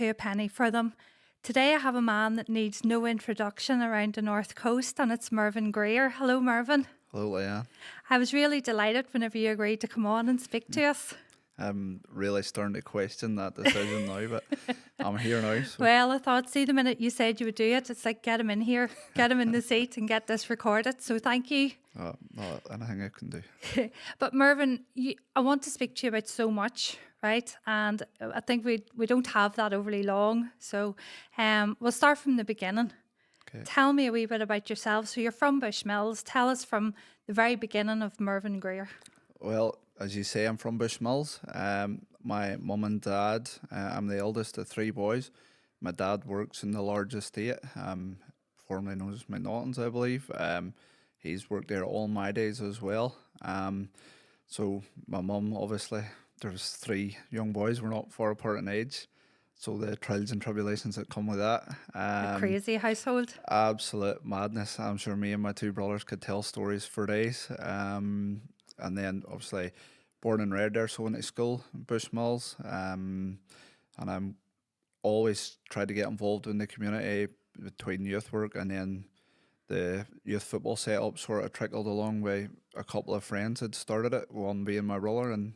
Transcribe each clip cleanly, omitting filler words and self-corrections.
to a penny for them. Today I have a man that needs no introduction around the North Coast, and it's Mervyn Greer. Hello, Mervyn. Hello, Leanne. I was really delighted whenever you agreed to come on and speak to us. I'm really starting to question that decision now, but I'm here now. So, Well, I thought, see, the minute you said you would do it, it's like, get him in here, get him in the seat and get this recorded. So thank you. not anything I can do. But Mervyn, I want to speak to you about so much, right? And I think we don't have that overly long. So we'll start from the beginning. Okay. Tell me a wee bit about yourself. So you're from Bushmills. Tell us from the very beginning of Mervyn Greer. Well, as you say, I'm from Bushmills. My mum and dad, I'm the eldest of three boys. My dad works in the large estate, formerly known as McNaughton's, I believe. He's worked there all my days as well. So my mum, obviously, there's three young boys. We're not far apart in age. So the trials and tribulations that come with that. A crazy household. Absolute madness. I'm sure me and my two brothers could tell stories for days. And then obviously born and reared there, so went to school in Bushmills. And I'm always tried to get involved in the community between youth work and then the youth football setup sort of trickled along with a couple of friends had started it, one being my brother, and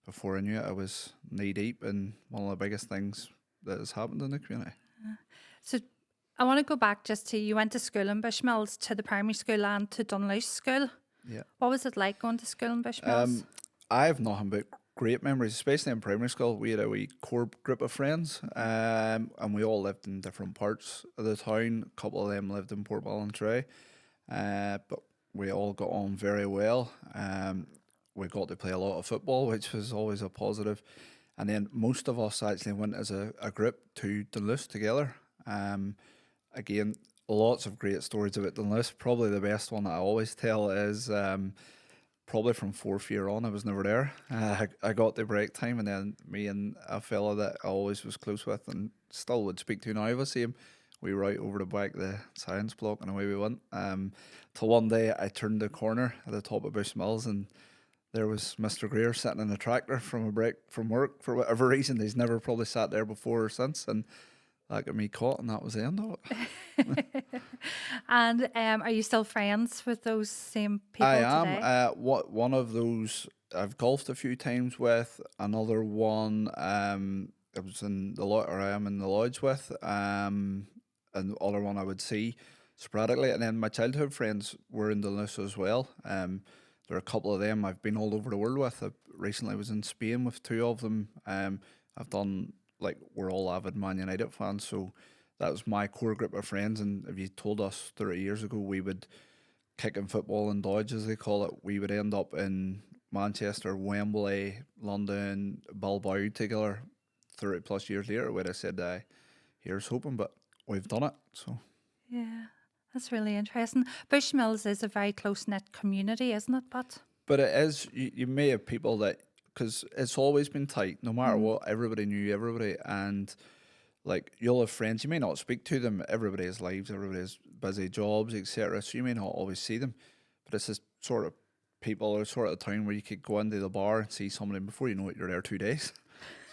before I knew it I was knee deep in one of the biggest things that has happened in the community. So I want to go back just to, you went to school in Bushmills, to the primary school and to Dunluce School. Yeah. What was it like going to school in Bushmills? I have nothing but great memories, especially in primary school. We had a wee core group of friends, and we all lived in different parts of the town. A couple of them lived in Port Ballantrae, but we all got on very well. We got to play a lot of football, which was always a positive. And then most of us actually went as a group to Dunluce together. Again, lots of great stories about Dunluce. Probably the best one that I always tell is probably from fourth year on. I was never there. I got the break time, and then me and a fella that I always was close with and still would speak to now if I see him, we were out over the back of the science block and away we went. Till one day I turned the corner at the top of Bushmills and there was Mr. Greer sitting in a tractor from a break from work for whatever reason. He's never probably sat there before or since, and that got me caught, and that was the end of it. And are you still friends with those same people I today? am. One of those I've golfed a few times with. Another one, it was in the lodge, or I am in the lodge with. And the other one I would see sporadically, and then my childhood friends were in Dunluce as well. There are a couple of them I've been all over the world with. I recently was in Spain with two of them. I've done, like, we're all avid Man United fans, so that was my core group of friends. And if you told us 30 years ago we would kick in football in Dodge, as they call it, we would end up in Manchester, Wembley, London, Bilbao together 30 plus years later, we'd have said, here's hoping, but we've done it. So Yeah, that's really interesting. Bushmills is a very close-knit community, isn't it? But it is, you may have people that, because it's always been tight, no matter what, everybody knew everybody. And like, you'll have friends, you may not speak to them, everybody has lives, everybody has busy jobs, etc. So you may not always see them. But it's this sort of people, or sort of town where you could go into the bar and see somebody, and before you know it, you're there 2 days.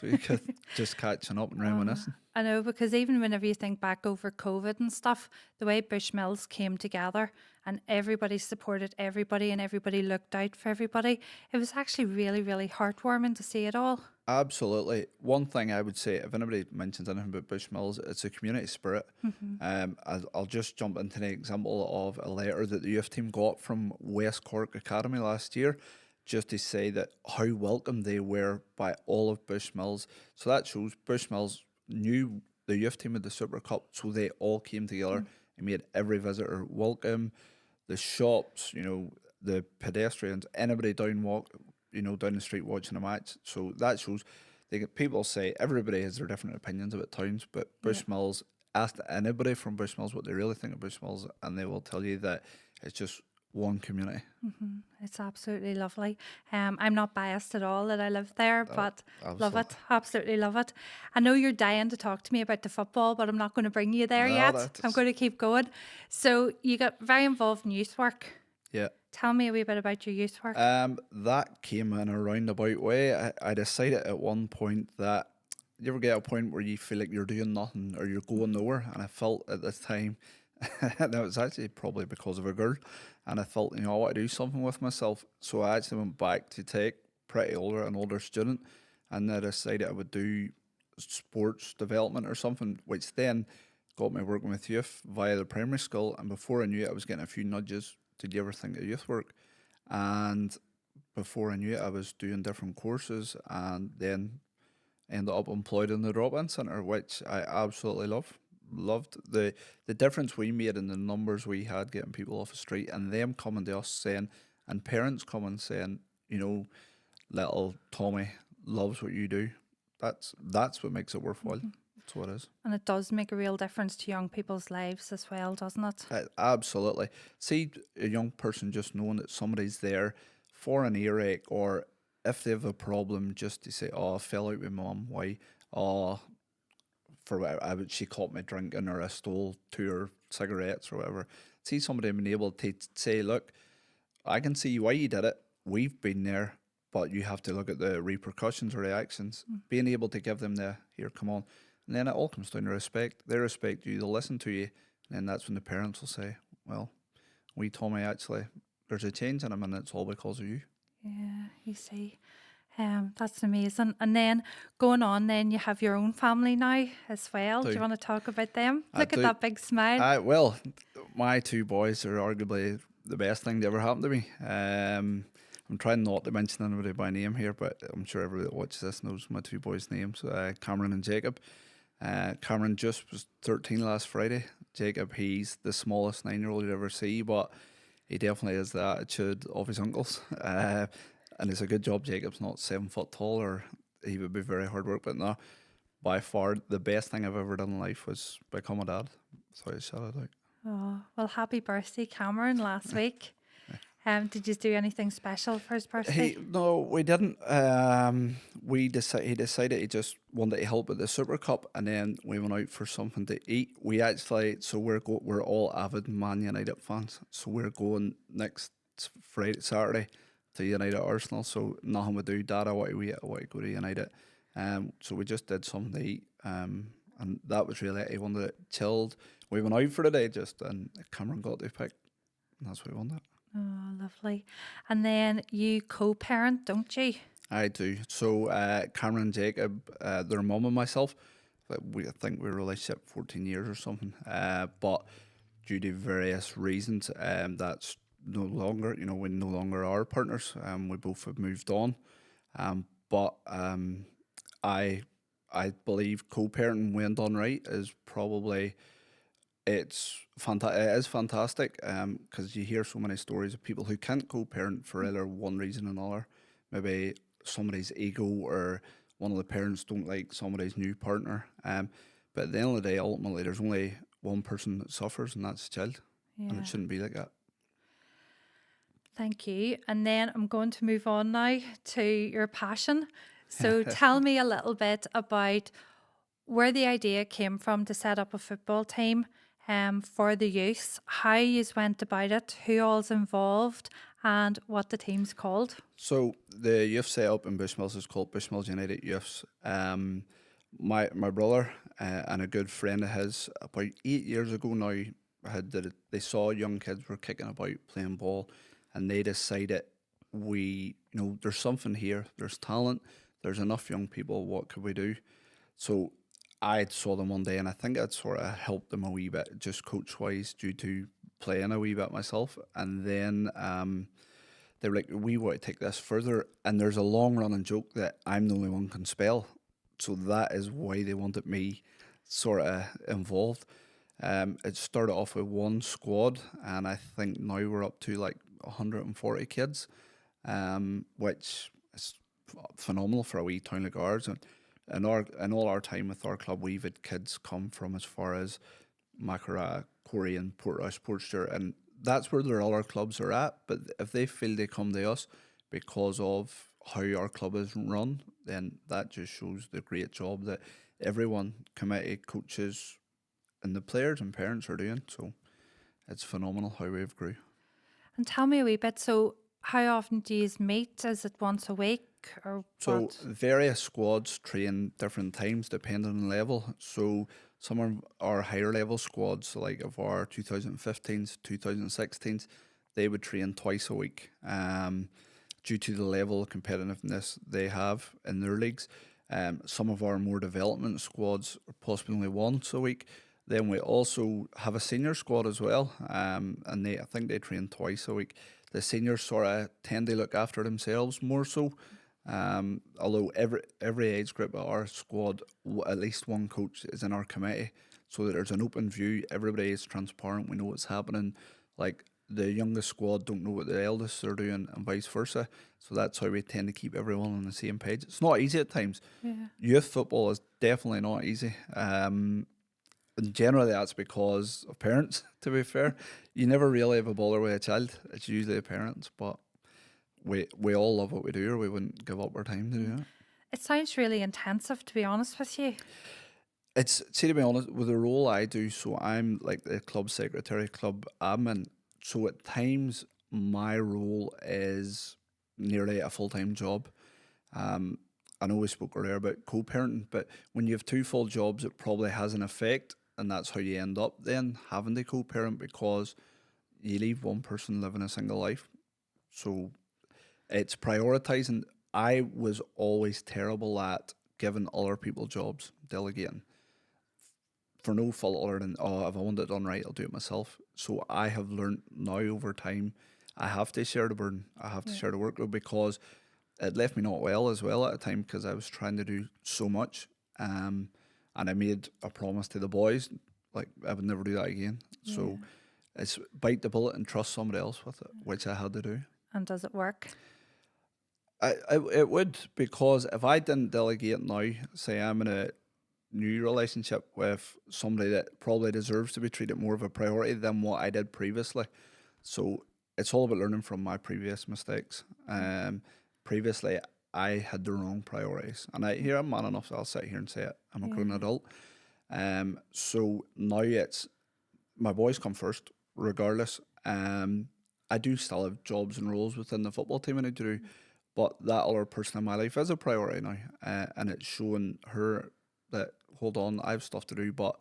So you could just catching up and reminiscing. I know, because even whenever you think back over COVID and stuff, the way Bushmills came together and everybody supported everybody and everybody looked out for everybody, it was actually really, really heartwarming to see it all. Absolutely. One thing I would say, if anybody mentions anything about Bushmills, it's a community spirit. I'll just jump into the example of a letter that the youth team got from West Cork Academy last year, just to say that how welcome they were by all of Bushmills. So that shows Bushmills knew the youth team at the Super Cup, so they all came together and made every visitor welcome. The shops, the pedestrians, anybody down the street watching a match. So that shows people say everybody has their different opinions about towns, but Bushmills, ask anybody from Bushmills what they really think of Bushmills, and they will tell you that it's just one community. It's absolutely lovely. I'm not biased at all that I live there, but love it. Absolutely love it. I know you're dying to talk to me about the football, but I'm not going to bring you there yet. I'm going to keep going. So you got very involved in youth work. Yeah. Tell me a wee bit about your youth work. That came in a roundabout way. I decided at one point that you ever get a point where you feel like you're doing nothing or you're going nowhere? And I felt at this time, and it was actually probably because of a girl, and I felt, I want to do something with myself. So I actually went back to take an older student, and I decided I would do sports development or something, which then got me working with youth via the primary school. And before I knew it, I was getting a few nudges. Did you ever think of youth work? And before I knew it, I was doing different courses, and then ended up employed in the drop-in centre, which I absolutely loved the difference we made in the numbers we had getting people off the street, and them coming to us saying, and parents coming saying, little Tommy loves what you do. That's what makes it worthwhile. Mm-hmm. That's what it is. And it does make a real difference to young people's lives as well, doesn't it? Absolutely. See a young person just knowing that somebody's there for an earache, or if they have a problem, just to say, "Oh, I fell out with mum. Why? Oh, she caught me drinking, or I stole 2 cigarettes or whatever." See somebody being able to say, "Look, I can see why you did it. We've been there, but you have to look at the repercussions or reactions." Being able to give them here, come on. And then it all comes down to respect. They respect you, they'll listen to you. And then that's when the parents will say, "Well, we Tommy, actually, there's a change in him, and it's all because of you." Yeah, you see. That's amazing. And then going on, then you have your own family now as well. Do you want to talk about them? Look at that big smile. Well, my 2 boys are arguably the best thing that ever happened to me. I'm trying not to mention anybody by name here, but I'm sure everybody that watches this knows my 2 boys' names, Cameron and Jacob. Cameron just was 13 last Friday. Jacob, he's the smallest 9-year-old you'd ever see, but he definitely has the attitude of his uncles. And it's a good job Jacob's not 7 foot tall, or he would be very hard work. But no, by far the best thing I've ever done in life was become a dad. So I shout it out. Oh, well, happy birthday, Cameron, last week. Did you do anything special for his birthday? No, we didn't. He decided he just wanted to help with the Super Cup, and then we went out for something to eat. We actually, we're all avid Man United fans, so we're going next Saturday to United Arsenal. So nothing we do. Dad, I want to go to United. So we just did something to eat. And that was really it. He wanted it chilled. We went out for the day and Cameron got to pick. And that's what we wanted. Oh, lovely. And then you co-parent, don't you? I do. So Cameron and Jacob, their mum and myself, I think we were a relationship 14 years or something. But due to various reasons, that's no longer, we no longer are partners. We both have moved on. But I believe co-parenting when done right is probably it is fantastic because you hear so many stories of people who can't co-parent for either one reason or another. Maybe somebody's ego, or one of the parents don't like somebody's new partner. But at the end of the day, ultimately, there's only one person that suffers, and that's the child. And it shouldn't be like that. Thank you. And then I'm going to move on now to your passion. So tell me a little bit about where the idea came from to set up a football team for the youths, how you went about it, who all's involved, and what the team's called. So the youth set up in Bushmills is called Bushmills United Youths. My brother and a good friend of his, about 8 years ago now, they saw young kids were kicking about playing ball, and they decided there's something here, there's talent, there's enough young people, what could we do? So I saw them one day, and I think I'd sort of helped them a wee bit, just coach-wise, due to playing a wee bit myself. And then they were like, "We want to take this further." And there's a long-running joke that I'm the only one can spell. So that is why they wanted me sort of involved. It started off with one squad, and I think now we're up to like 140 kids, which is phenomenal for a wee town like ours. And in all our time with our club, we've had kids come from as far as Macará, Corey, and Portrush, Portstewart, and that's where their other clubs are at. But if they feel they come to us because of how our club is run, then that just shows the great job that everyone, committee, coaches, and the players and parents are doing. So it's phenomenal how we've grew. And tell me a wee bit, so how often do you meet? Is it once a week? or So what? various squads train different times depending on level. So some of our higher level squads, like of our 2015s, 2016s, they would train twice a week. Due to the level of competitiveness they have in their leagues. Some of our more development squads are possibly only once a week. Then we also have a senior squad as well, and I think they train twice a week. The seniors sort of tend to look after themselves more so. Although every age group of our squad, at least one coach is in our committee, so that there's an open view. Everybody is transparent. We know what's happening. Like the youngest squad don't know what the eldest are doing, and vice versa. So that's how we tend to keep everyone on the same page. It's not easy at times. Yeah. Youth football is definitely not easy. And generally that's because of parents, to be fair. You never really have a bother with a child. It's usually the parents, but we all love what we do, or we wouldn't give up our time to do it. It sounds really intensive, to be honest with you. See, to be honest, with the role I do, so I'm like the club secretary, club admin. So at times my role is nearly a full-time job. I know we spoke earlier about co-parenting, but when you have two full jobs, it probably has an effect, and that's how you end up then having to co-parent, because you leave one person living a single life. So it's prioritizing. I was always terrible at giving other people jobs, delegating, for no fault other than, oh, if I want it done right, I'll do it myself. So I have learned now over time, I have to share the burden. I have to share the workload, because it left me not well as well at the time, because I was trying to do so much. And I made a promise to the boys, like I would never do that again. Yeah. So it's bite the bullet and trust somebody else with it, which I had to do. And does it work? It would, because if I didn't delegate now, say I'm in a new relationship with somebody that probably deserves to be treated more of a priority than what I did previously. So it's all about learning from my previous mistakes. Previously, I had the wrong priorities, and I'm man enough, so I'll sit here and say it. I'm a grown adult. So now it's my boys come first, regardless. I do still have jobs and roles within the football team I need to do, but that other person in my life is a priority now, and it's showing her that, hold on, I have stuff to do, but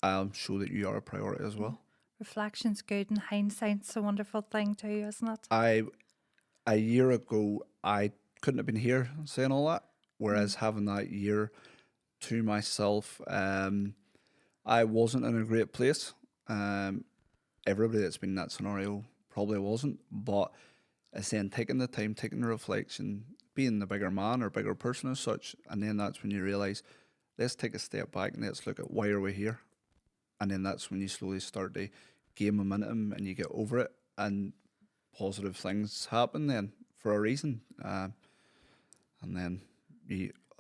I'll show that you are a priority as well. Reflection's good, and hindsight's a wonderful thing too, isn't it? A year ago, I couldn't have been here saying all that, whereas having that year to myself, I wasn't in a great place. Everybody that's been in that scenario probably wasn't, but it's then taking the time, taking the reflection, being the bigger man or bigger person as such, and then that's when you realise, let's take a step back and let's look at why are we here, and then that's when you slowly start to gain momentum and you get over it, and positive things happen then for a reason, and then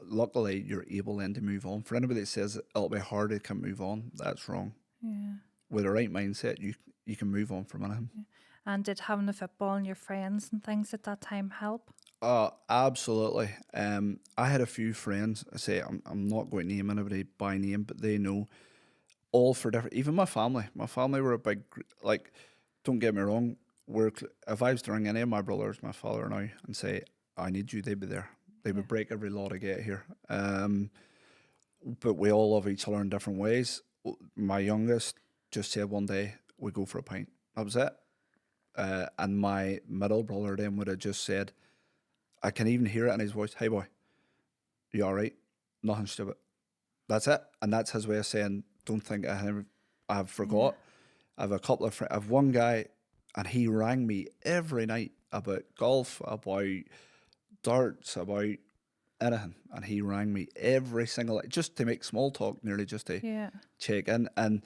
luckily you're able then to move on. For anybody that says it'll be hard, they can't move on, that's wrong. Yeah. With the right mindset, you can move on from anything. Yeah. And did having the football and your friends and things at that time help? Absolutely. I had a few friends. I say I'm not going to name anybody by name, but they know, all for different. Even my family. My family were a big, like. Don't get me wrong. If I was to ring any of my brothers, my father and I, and say I need you, they'd be there. They would break every law to get here. But we all love each other in different ways. My youngest just said one day, we go for a pint. That was it. And my middle brother then would have just said, I can even hear it in his voice, hey boy, you all right? Nothing stupid. That's it. And that's his way of saying, don't think I've forgot. I have a couple of friends. I have one guy, and he rang me every night about golf, about darts, about anything. And he rang me every single night just to make small talk, nearly just to check in. And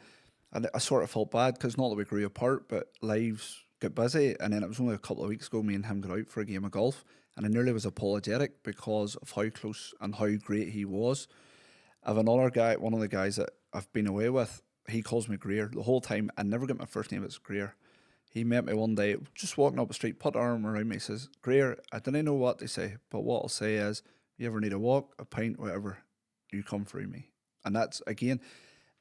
I sort of felt bad, because not that we grew apart, but lives get busy. And then it was only a couple of weeks ago, me and him got out for a game of golf, and I nearly was apologetic because of how close and how great he was. I have another guy, one of the guys that I've been away with, he calls me Greer the whole time. I never get my first name, it's Greer. He met me one day, just walking up the street, put an arm around me, says, Greer, I didn't know what to say, but what I'll say is, you ever need a walk, a pint, whatever, you come through me. And that's, again,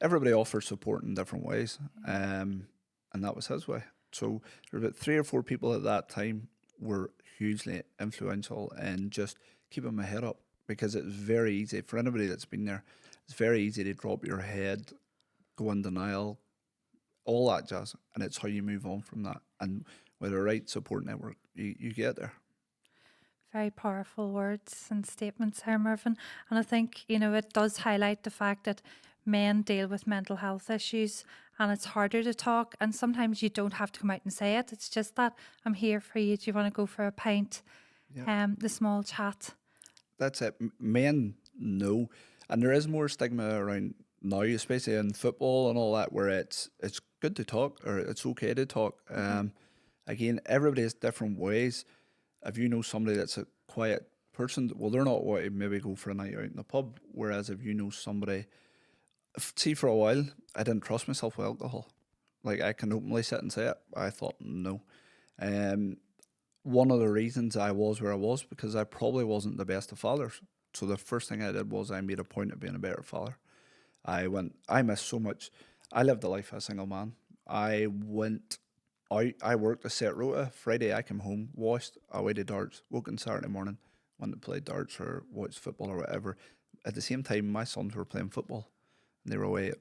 everybody offers support in different ways. And that was his way. So there were about 3 or 4 people at that time were hugely influential in just keeping my head up, because it's very easy for anybody that's been there. It's very easy to drop your head, go in denial, all that jazz, and it's how you move on from that. And with the right support network, you get there. Very powerful words and statements there, Mervyn. And I think, it does highlight the fact that men deal with mental health issues and it's harder to talk. And sometimes you don't have to come out and say it. It's just that I'm here for you. Do you want to go for a pint? Yeah. The small chat. That's it. Men know. And there is more stigma around now, especially in football and all that, where it's good to talk, or it's okay to talk. Again, everybody has different ways. If you know somebody that's a quiet person, well, they're not going to maybe go for a night out in the pub. Whereas if you know somebody, see, for a while, I didn't trust myself with alcohol. Like, I can openly sit and say it. I thought, no. One of the reasons I was where I was, because I probably wasn't the best of fathers. So the first thing I did was I made a point of being a better father. I missed so much. I lived a life of a single man. I went out, I worked a set rota. Friday I came home, washed, away to darts, woke on Saturday morning, went to play darts or watch football or whatever. At the same time, my sons were playing football. And they were away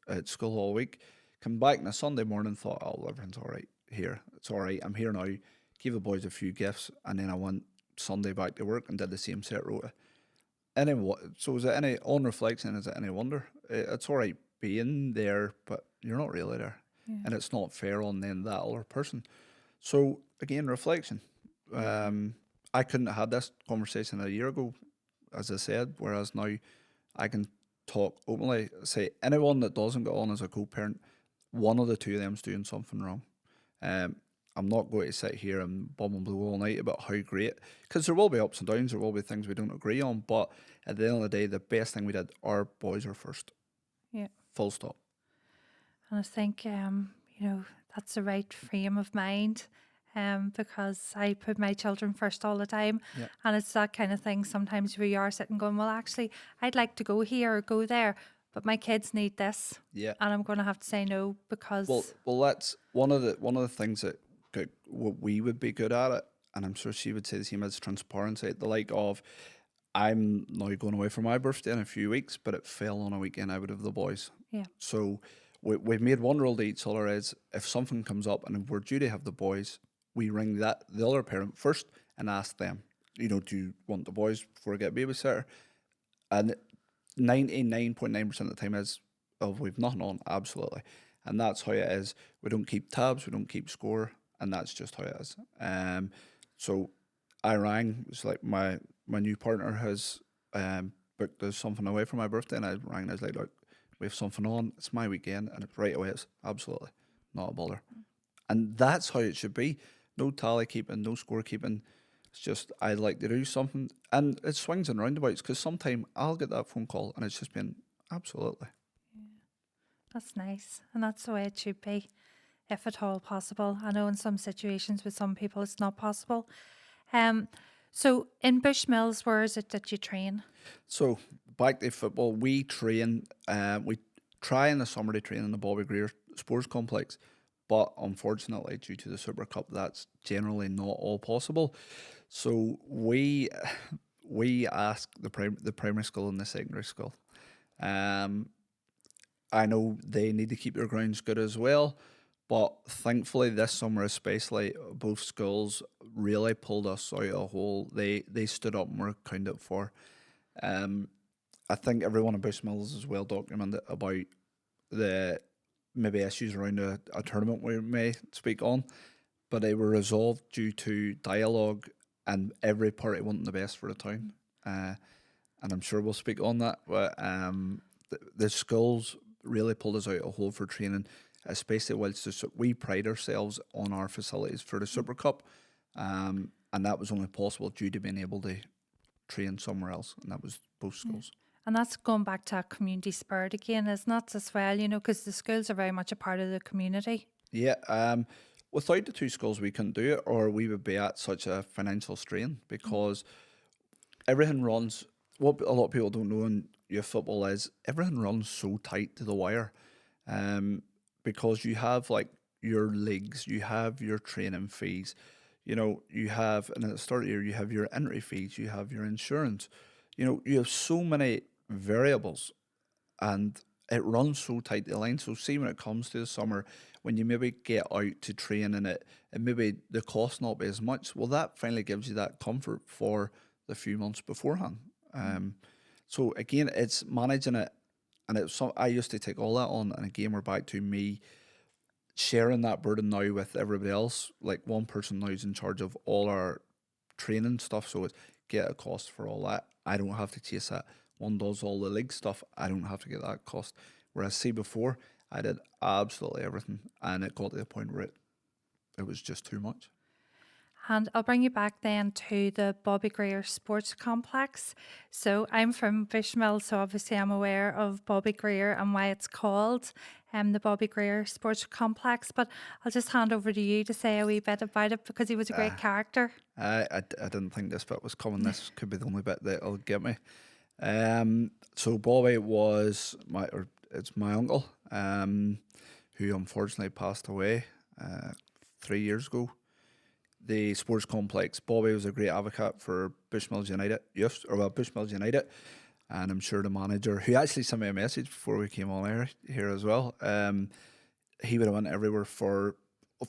at school all week. Come back on a Sunday morning, thought, oh, everything's all right here. It's all right. I'm here now. Gave the boys a few gifts, and then I went Sunday back to work and did the same set rota. So is it any, on reflection, is it any wonder? It's all right being there, but you're not really there. Yeah. And it's not fair on then that other person. So again, reflection. I couldn't have had this conversation a year ago, as I said, whereas now I can talk openly. Say anyone that doesn't get on as a co-parent, one of the two of them's doing something wrong. I'm not going to sit here and bum and blue all night about how great, because there will be ups and downs, there will be things we don't agree on, but at the end of the day, the best thing we did, our boys are first. Yeah. Full stop. And I think, that's the right frame of mind, because I put my children first all the time. Yeah. And it's that kind of thing sometimes where you are sitting going, well, actually, I'd like to go here or go there, but my kids need this. Yeah. And I'm going to have to say no because... Well, that's one of the things that what we would be good at it, and I'm sure she would say the same, as transparency. The like of, I'm now going away for my birthday in a few weeks, but it fell on a weekend out of the boys. Yeah. So we've made one rule to each other is, if something comes up and we're due to have the boys, we ring the other parent first and ask them, do you want the boys before I get a babysitter? And 99.9% of the time is, oh, we've nothing on, absolutely. And that's how it is. We don't keep tabs, we don't keep score, and that's just how it is. So I rang. It's like my new partner has booked us something away for my birthday, and I rang and I was like, look, we have something on. It's my weekend, and it's right away. It's absolutely not a bother. And that's how it should be. No tally keeping, no score keeping. It's just, I'd like to do something. And it swings and roundabouts, because sometimes I'll get that phone call and it's just been absolutely. Yeah. That's nice. And that's the way it should be, if at all possible. I know in some situations with some people it's not possible. So in Bushmills, where is it that you train? So back to football, we train, we try in the summer to train in the Mervyn Greer Sports Complex. But unfortunately, due to the Super Cup, that's generally not all possible. So we ask the primary school and the secondary school. I know they need to keep their grounds good as well, but thankfully this summer especially, both schools really pulled us out of a hole. They stood up and were accounted for. I think everyone in Bushmills is well documented about the maybe issues around a tournament we may speak on, but they were resolved due to dialogue and every party wanting the best for the town. And I'm sure we'll speak on that. But the schools really pulled us out of a hole for training, especially whilst we pride ourselves on our facilities for the Super Cup. And that was only possible due to being able to train somewhere else, and that was both schools. Yeah. And that's going back to a community spirit again, isn't it, as well, because the schools are very much a part of the community. Yeah, without the two schools we couldn't do it, or we would be at such a financial strain, because everything runs, what a lot of people don't know in youth football is everything runs so tight to the wire, because you have like your leagues, you have your training fees, You have, and at the start of the year, you have your entry fees, you have your insurance, you have so many variables, and it runs so tight the line. So see, when it comes to the summer, when you maybe get out to train in it, and maybe the cost not be as much, well, that finally gives you that comfort for the few months beforehand. So again, it's managing it, and I used to take all that on, and again, we're back to me sharing that burden now with everybody else. Like, one person now is in charge of all our training stuff, so it's get a cost for all that. I don't have to chase that. One does all the league stuff. I don't have to get that cost. Whereas, see, before I did absolutely everything, and it got to the point where it was just too much. And I'll bring you back then to the Bobby Greer Sports Complex. So I'm from Bushmills, so obviously I'm aware of Bobby Greer and why it's called the Bobby Greer Sports Complex. But I'll just hand over to you to say a wee bit about it, because he was a great character. I didn't think this bit was coming. This could be the only bit that'll get me. So Bobby was it's my uncle, who unfortunately passed away 3 years ago. The sports complex, Bobby was a great advocate for Bushmills United Youths, Bushmills United, and I'm sure the manager, who actually sent me a message before we came on here as well, he would have went everywhere for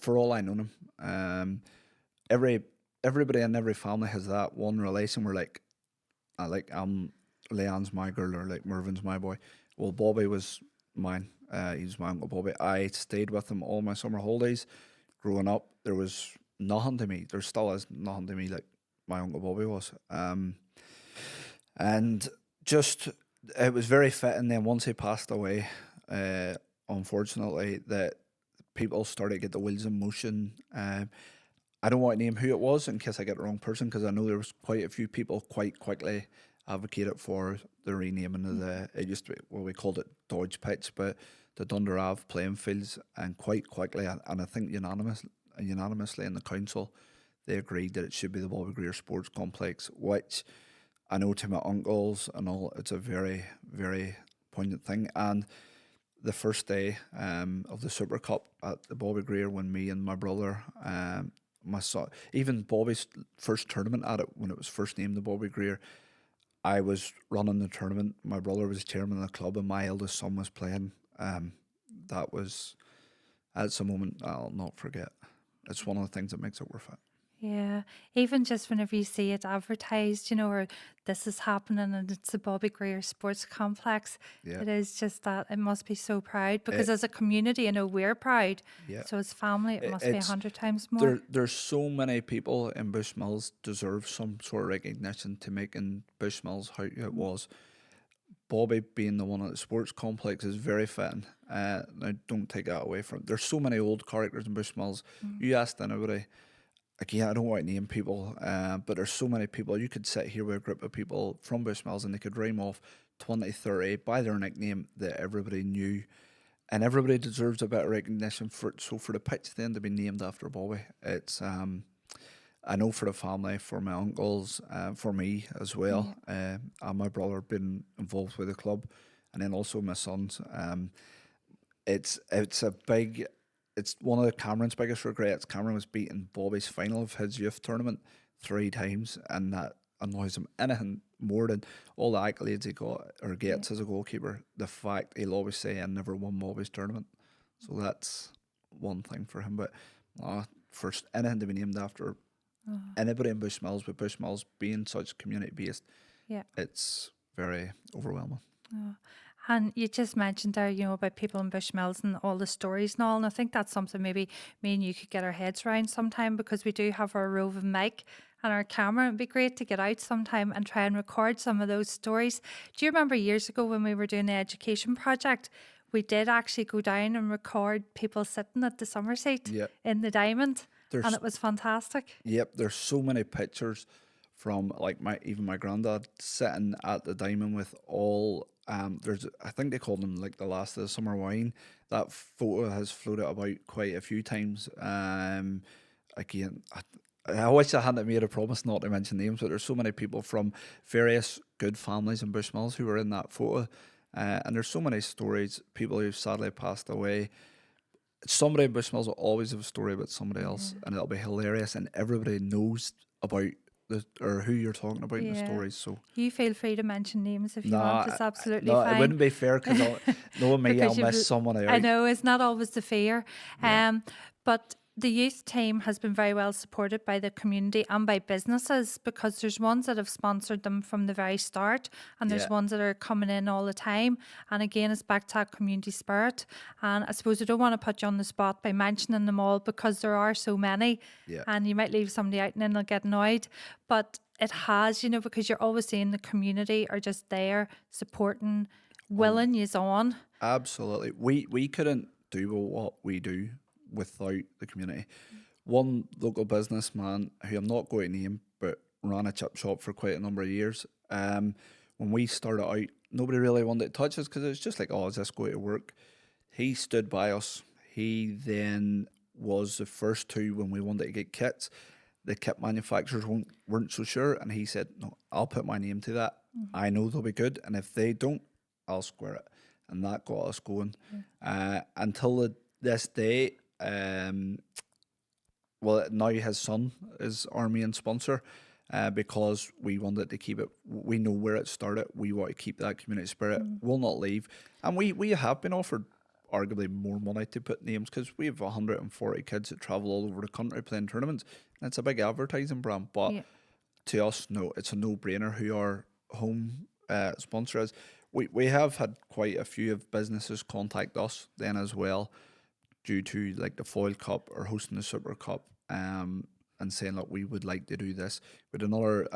all I know him. Everybody in every family has that one relation where I'm Leanne's my girl, or like Mervyn's my boy. Well, Bobby was mine. He's my Uncle Bobby. I stayed with him all my summer holidays. Growing up, there was nothing to me. There still is nothing to me like my Uncle Bobby was. And just, it was very fitting then once he passed away, unfortunately, that people started to get the wheels in motion. I don't want to name who it was in case I get the wrong person, because I know there was quite a few people quite quickly advocated for the renaming of it used to be, well, we called it Dodge Pitch, but the Dunder Ave playing fields, and quite quickly, and I think unanimously in the council, they agreed that it should be the Bobby Greer Sports Complex, which I know to my uncles and all, it's a very, very poignant thing. And the first day of the Super Cup at the Bobby Greer, when me and my brother, my son, even Bobby's first tournament at it, when it was first named the Bobby Greer, I was running the tournament. My brother was chairman of the club, and my eldest son was playing. That's a moment I'll not forget. It's one of the things that makes it worth it. Yeah, even just whenever you see it advertised, or this is happening and it's the Bobby Greer Sports Complex, it is just that it must be so proud, because as a community, we're proud. Yeah. So as family, it must be 100 times more. There's so many people in Bushmills deserve some sort of recognition to making Bushmills how it was. Bobby being the one at the sports complex is very fitting. Now, don't take that away from it. There's so many old characters in Bushmills. You asked anybody. Again, I don't want to name people, but there's so many people. You could sit here with a group of people from Bushmills and they could rhyme off 20, 30 by their nickname that everybody knew. And everybody deserves a bit of recognition for it. So for the pitch then to be named after Bobby, it's I know for the family, for my uncles, for me as well, and my brother been involved with the club, and then also my sons. It's one of Cameron's biggest regrets. Cameron was beating Bobby's final of his youth tournament 3 times, and that annoys him anything more than all the accolades he got or gets as a goalkeeper. The fact he'll always say, I never won Bobby's tournament. So that's one thing for him. But for anything to be named after anybody in Bushmills, with Bushmills being such community based, it's very overwhelming. And you just mentioned there, about people in Bushmills and all the stories and all. And I think that's something maybe me and you could get our heads around sometime, because we do have our roving mic and our camera. It'd be great to get out sometime and try and record some of those stories. Do you remember years ago when we were doing the education project? We did actually go down and record people sitting at the summer seat in the Diamond. And it was fantastic. Yep, there's so many pictures from like my granddad sitting at the Diamond with all I think they called them like the last of the summer wine. That photo has floated about quite a few times. Again, I wish I hadn't made a promise not to mention names, but there's so many people from various good families in Bushmills who were in that photo. And there's so many stories, people who've sadly passed away. somebody in Bushmills will always have a story about somebody else, and it'll be hilarious, and everybody knows about or who you're talking about in the stories. So you feel free to mention names if you want. It's absolutely no, fine. it wouldn't be fair because knowing me, I'll miss someone out. I know it's not always the fear, but the youth team has been very well supported by the community and by businesses, because there's ones that have sponsored them from the very start, and there's ones that are coming in all the time. And again, it's back to that community spirit. And I suppose I don't want to put you on the spot by mentioning them all, because there are so many, and you might leave somebody out and then they'll get annoyed. But it has, because you're always seeing the community are just there supporting, willing yous on. Absolutely. We couldn't do what we do without the community. One local businessman, who I'm not going to name, but ran a chip shop for quite a number of years. When we started out, nobody really wanted to touch us because it was just like, oh, is this going to work? He stood by us. He then was the first to, when we wanted to get kits, the kit manufacturers weren't so sure, and he said, no, I'll put my name to that. I know they'll be good, and if they don't, I'll square it. And that got us going. Until this day, now his son is our main sponsor, because we wanted to keep it. We know where it started. We want to keep that community spirit. We'll not leave. And we have been offered arguably more money to put names, because we have 140 kids that travel all over the country playing tournaments, and it's a big advertising brand. But to us, no, it's a no-brainer who our home sponsor is. We have had quite a few of businesses contact us then as well, due to like the Foil Cup or hosting the Super Cup, and saying, look, we would like to do this. With another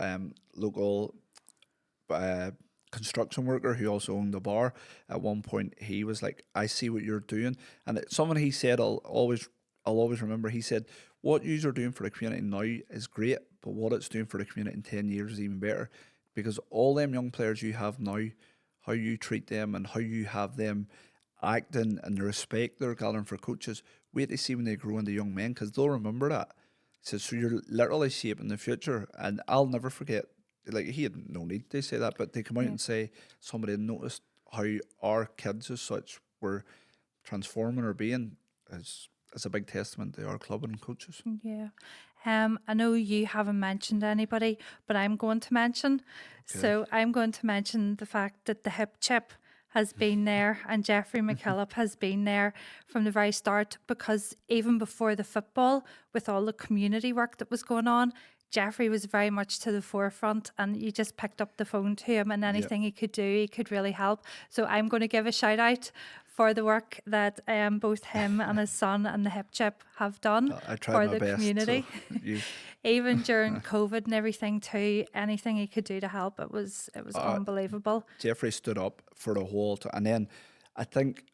local construction worker who also owned the bar, at one point he was like, I see what you're doing. And someone he said, I'll always remember, he said, what you are doing for the community now is great, but what it's doing for the community in 10 years is even better, because all them young players you have now, how you treat them and how you have them acting and the respect they're gathering for coaches, wait to see when they grow into young men, because they'll remember that. He says, so you're literally shaping the future. And I'll never forget, like, he had no need to say that, but they come out and say somebody noticed how our kids as such were transforming or being, is a big testament to our club and coaches. Yeah. I know you haven't mentioned anybody, but I'm going to mention. Okay. So I'm going to mention the fact that the hip chip has been there, and Jeffrey McKillop has been there from the very start, because even before the football, with all the community work that was going on, Jeffrey was very much to the forefront, and you just picked up the phone to him, and anything he could do, he could really help. So I'm going to give a shout out for the work that both him and his son and the hip chip have done for the community. So even during COVID and everything too, anything he could do to help, it was unbelievable. Jeffrey stood up for the whole and then I think,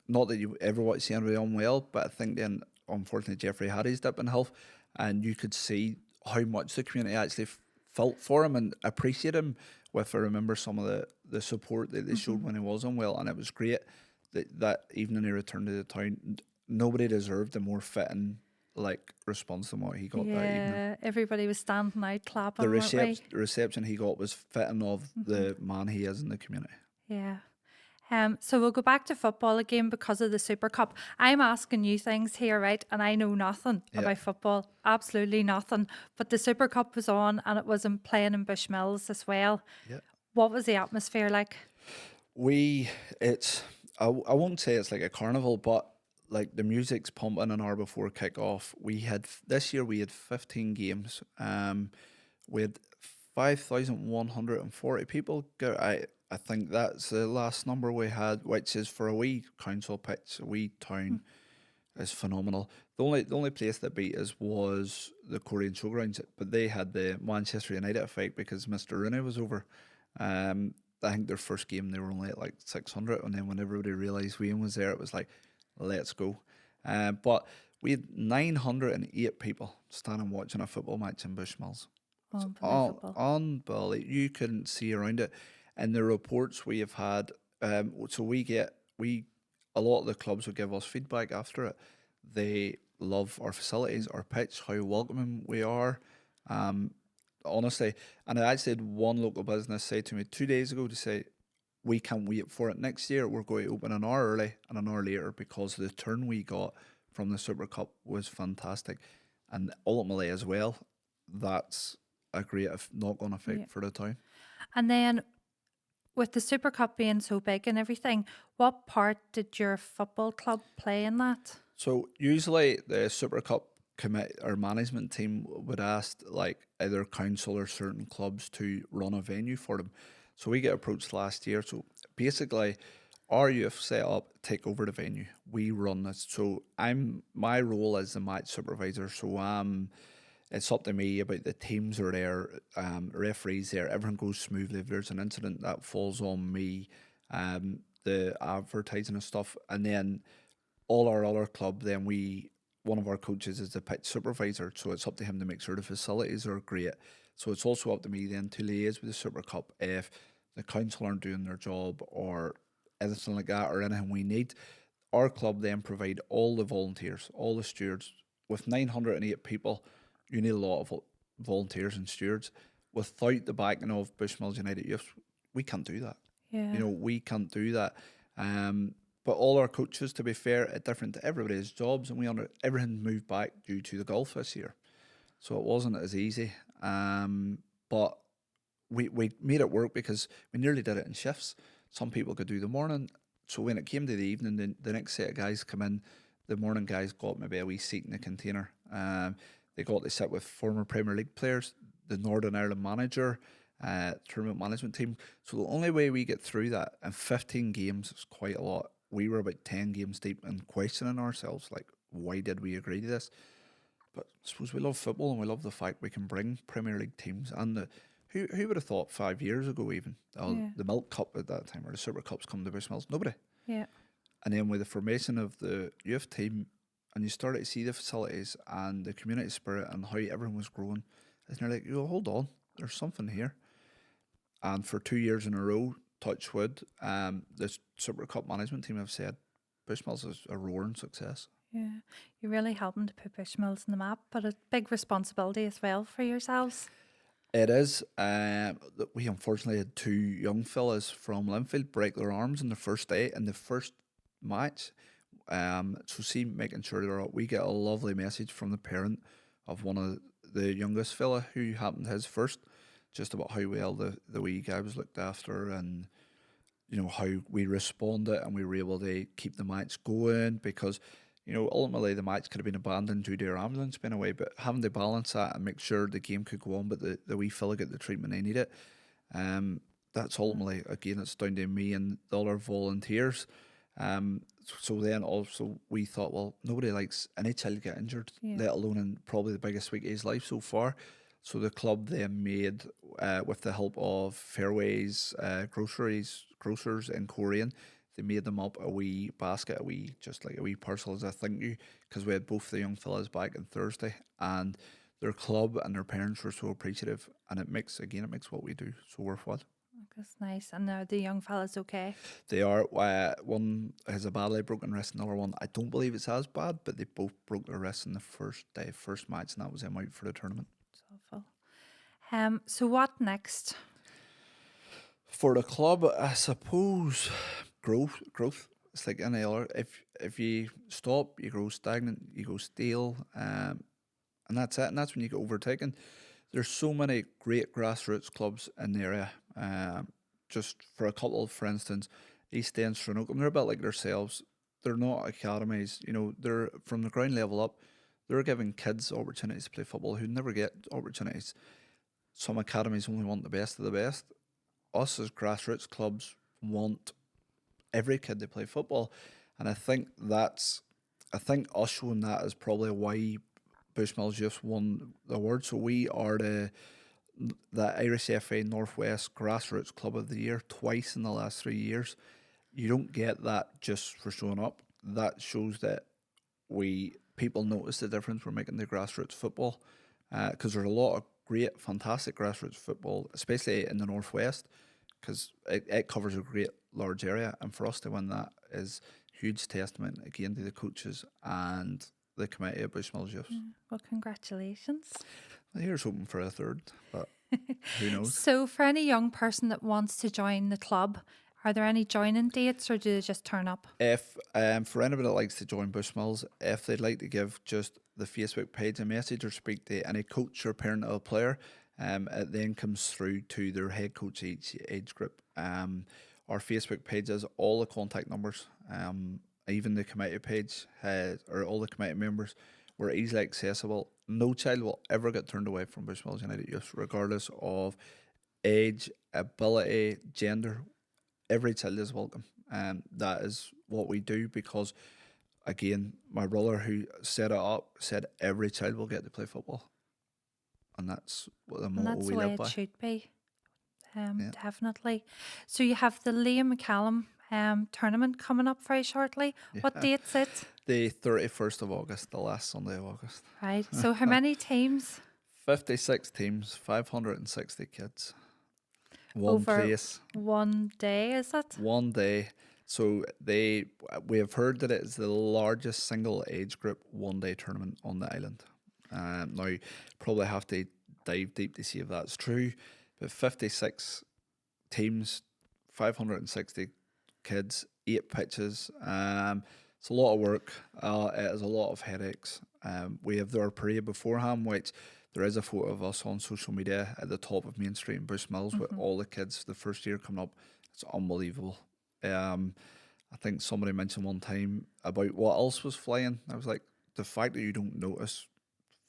not that you ever want to see anybody unwell, but I think then unfortunately Jeffrey had his dip in health, and you could see how much the community actually felt for him and appreciated him. I remember some of the support that they showed when he was unwell, and it was great that evening he returned to the town. Nobody deserved a more fitting response than what he got that evening. Yeah, everybody was standing out clapping. The reception he got was fitting of the man he is in the community. Yeah. So we'll go back to football again because of the Super Cup. I'm asking you things here, right? And I know nothing about football, absolutely nothing. But the Super Cup was on, and it was playing in Bushmills as well. Yeah. What was the atmosphere like? I won't say it's like a carnival, but like the music's pumping an hour before kick-off. This year we had 15 games. We had 5,140 people go. I think that's the last number we had, which is for a wee council pitch, a wee town, is phenomenal. The only place that beat us was the Korean Showgrounds, but they had the Manchester United effect because Mr. Rooney was over. I think their first game they were only at like 600, and then when everybody realised Wayne was there, it was like, let's go. But we had 908 people standing watching a football match in Bushmills. Unbelievable. You couldn't see around it. And the reports we have had, so a lot of the clubs will give us feedback after it. They love our facilities, our pitch, how welcoming we are. Honestly, and I actually had one local business say to me 2 days ago to say, we can't wait for it next year. We're going to open an hour early and an hour later because the turn we got from the Super Cup was fantastic. And ultimately as well, that's a great knock-on effect for the town. And then with the Super Cup being so big and everything, what part did your football club play in that? So usually the Super Cup committee or management team would ask like either council or certain clubs to run a venue for them. So we get approached last year. So basically our youth set up, take over the venue. We run this. So my role as the match supervisor. So it's up to me about the teams are there, referees there. Everything goes smoothly. If there's an incident, that falls on me. The advertising and stuff, and then all our other club. Then one of our coaches is the pitch supervisor, so it's up to him to make sure the facilities are great. So it's also up to me then to liaise with the Super Cup if the council aren't doing their job or anything like that or anything we need. Our club then provide all the volunteers, all the stewards. With 908 people, you need a lot of volunteers and stewards. Without the backing of Bushmills United Youths, we can't do that. Yeah. We can't do that. But all our coaches, to be fair, are different to everybody's jobs, and everything moved back due to the golf this year. So it wasn't as easy. But we made it work because we nearly did it in shifts. Some people could do the morning. So when it came to the evening, the next set of guys come in. The morning guys got maybe a wee seat in the container. They got to sit with former Premier League players, the Northern Ireland manager, tournament management team. So the only way we get through that, and 15 games is quite a lot. We were about 10 games deep and questioning ourselves, like, why did we agree to this? But I suppose we love football and we love the fact we can bring Premier League teams. And who would have thought 5 years ago even, the Milk Cup at that time or the Super Cups come to Bushmills? Nobody. Yeah. And then with the formation of the youth team, and you started to see the facilities and the community spirit and how everyone was growing, and you're like, hold on, there's something here. And for 2 years in a row, touch wood, the Super Cup management team have said Bushmills is a roaring success. Yeah, you're really helping to put Bushmills on the map, but a big responsibility as well for yourselves. It is. We unfortunately had two young fellas from Linfield break their arms in the first day in the first match. So see, making sure they're up. We get a lovely message from the parent of one of the youngest fella who happened his first, just about how well the wee guy was looked after and how we responded and we were able to keep the match going because ultimately the match could have been abandoned due to our ambulance being away, but having to balance that and make sure the game could go on but the wee fella get the treatment they needed, that's ultimately, again, it's down to me and the other volunteers. So then also we thought, well, nobody likes any child get injured, let alone in probably the biggest week of his life so far. So the club then made, with the help of Fairways grocers in Korean, they made them up a wee basket, just like a wee parcel as a thank you, because we had both the young fellas back on Thursday, and their club and their parents were so appreciative, and it makes what we do so worthwhile. That's nice. And are the young fellas okay? They are. One has a badly broken wrist, another one, I don't believe it's as bad, but they both broke their wrists in the first day, first match, and that was them out for the tournament. It's awful. So what next? For the club, I suppose growth. It's like any other. If you stop, you grow stagnant, you go stale, and that's it. And that's when you get overtaken. There's so many great grassroots clubs in the area. Just for a couple, for instance, East End, Strenocum, they're a bit like themselves. They're not academies. They're from the ground level up. They're giving kids opportunities to play football who never get opportunities. Some academies only want the best of the best. Us as grassroots clubs want every kid to play football, and I think us showing that is probably why Bushmills Youths won the award. So we are the Irish FA Northwest Grassroots Club of the Year twice in the last 3 years. You don't get that just for showing up. That shows that people notice the difference we're making to grassroots football, because there's a lot of great, fantastic grassroots football, especially in the Northwest, because it covers a great large area, and for us to win that is huge testament again to the coaches and the committee at Bushmills Youths. Well, congratulations. Here's hoping for a third, but who knows? So for any young person that wants to join the club, Are there any joining dates, or do they just turn up? If for anybody that likes to join Bushmills, if they'd like to give just the Facebook page a message or speak to any coach or parent of a player, it then comes through to their head coach each age group. Our Facebook page has all the contact numbers. Even the committee page or all the committee members were easily accessible. No child will ever get turned away from Bushmills United Youths, regardless of age, ability, gender. Every child is welcome, and that is what we do because, again, my brother who set it up said every child will get to play football, and that's what the motto we live by. It should be. Definitely. So you have the Liam McCallum tournament coming up very shortly. Yeah. What date's it? The 31st of August, the last Sunday of August. Right. So how many teams? 56 teams, 560 kids. One place. One day, is it? One day. So we have heard that it is the largest single age group one day tournament on the island. Now, probably have to dive deep to see if that's true. But 56 teams, 560 kids, 8 pitches. It's a lot of work. It is a lot of headaches. We have our parade beforehand, which there is a photo of us on social media at the top of Main Street in Bushmills with all the kids the first year coming up. It's unbelievable. I think somebody mentioned one time about what else was flying. I was like, the fact that you don't notice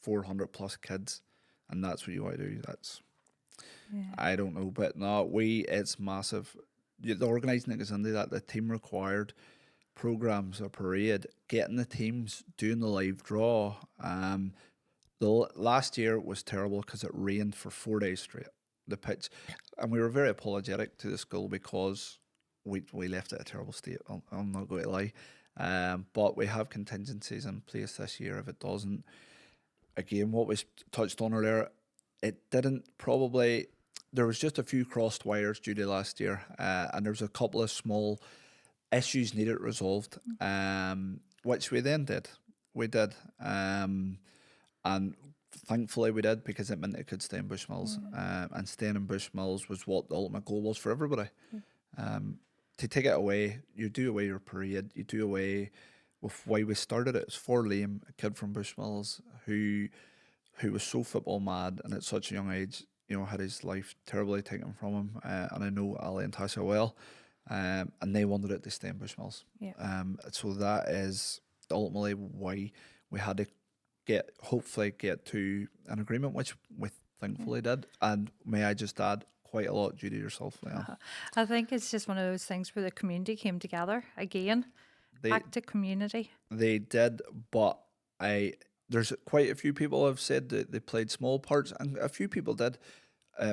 400 plus kids and that's what you want to do, I don't know. But no, it's massive. The organising that goes into that, the team required programs, a parade, getting the teams, doing the live draw. The last year was terrible because it rained for 4 days straight. The pitch, and we were very apologetic to the school because we left it a terrible state. I'm not going to lie, but we have contingencies in place this year. If it doesn't, again, what we touched on earlier, it didn't probably. There was just a few crossed wires due to last year, and there was a couple of small issues needed resolved, which we then did. We did. And thankfully we did because it meant it could stay in Bushmills. And staying in Bushmills was what the ultimate goal was for everybody. To take it away, you do away your parade, you do away with why we started it. It's for Liam, a kid from Bushmills who was so football mad and at such a young age, had his life terribly taken from him. And I know Ali and Tasha well. And they wanted it to stay in Bushmills. So that is ultimately why we had to hopefully get to an agreement, which we thankfully did. And may I just add, quite a lot due to yourself, Leanne. I think it's just one of those things where the community came together again. Back to community. They did, but there's quite a few people have said that they played small parts, and a few people did.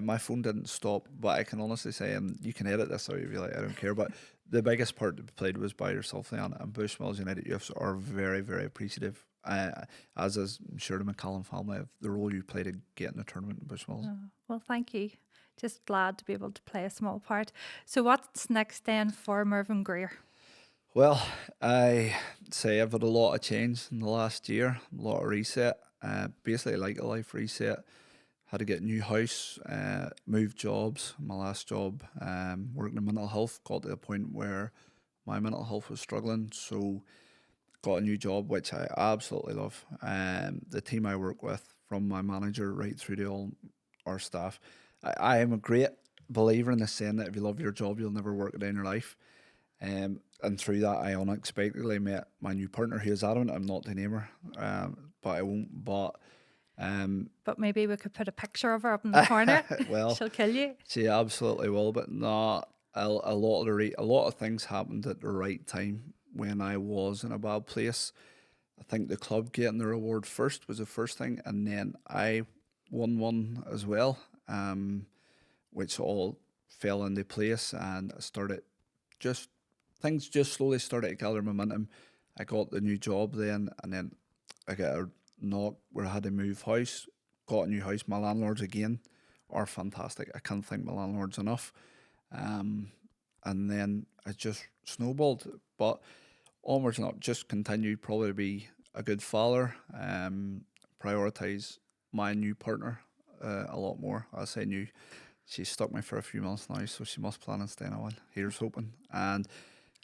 My phone didn't stop, but I can honestly say, and you can edit this out if you like, I don't care, but the biggest part to be played was by yourself, Leanne, and Bushmills United Youths are very, very appreciative, as is, I'm sure, the McCallum family, of the role you played in getting the tournament in Bushmills. Well, thank you. Just glad to be able to play a small part. So what's next then for Mervyn Greer? Well, I say I've had a lot of change in the last year, a lot of reset, basically like a life reset. Had to get a new house, move jobs. My last job, working in mental health, got to the point where my mental health was struggling. So got a new job, which I absolutely love. The team I work with, from my manager right through to all our staff, I am a great believer in the saying that if you love your job, you'll never work a day in your life. And through that, I unexpectedly met my new partner, who is adamant I'm not to name her, but I won't. But maybe we could put a picture of her up in the corner. Well, she'll kill you. She absolutely will. But not a lot of things happened at the right time when I was in a bad place. I think the club getting the reward first was the first thing, and then I won one as well, which all fell into place, and I started things just slowly started to gather momentum. I got the new job then, and then I got a knock where I had to move house. Got a new house. My landlords again are fantastic. I can't thank my landlords enough. And then it just snowballed. But onwards and up, just continued probably to be a good father. Prioritise my new partner a lot more. I say new, she's stuck me for a few months now, so she must plan on staying a while. Here's hoping, and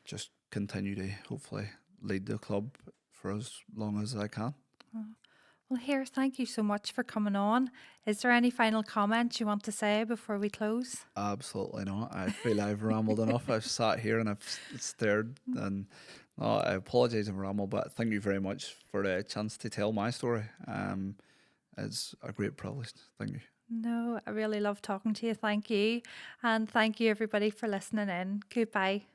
just continue to hopefully lead the club for as long as I can. Well, here, thank you so much for coming on. Is there any final comments you want to say before we close? Absolutely not. I feel I've rambled enough. I've sat here and I've stared, and I apologise if I ramble, but thank you very much for the chance to tell my story. It's a great privilege. Thank you. No, I really love talking to you. Thank you. And thank you, everybody, for listening in. Goodbye.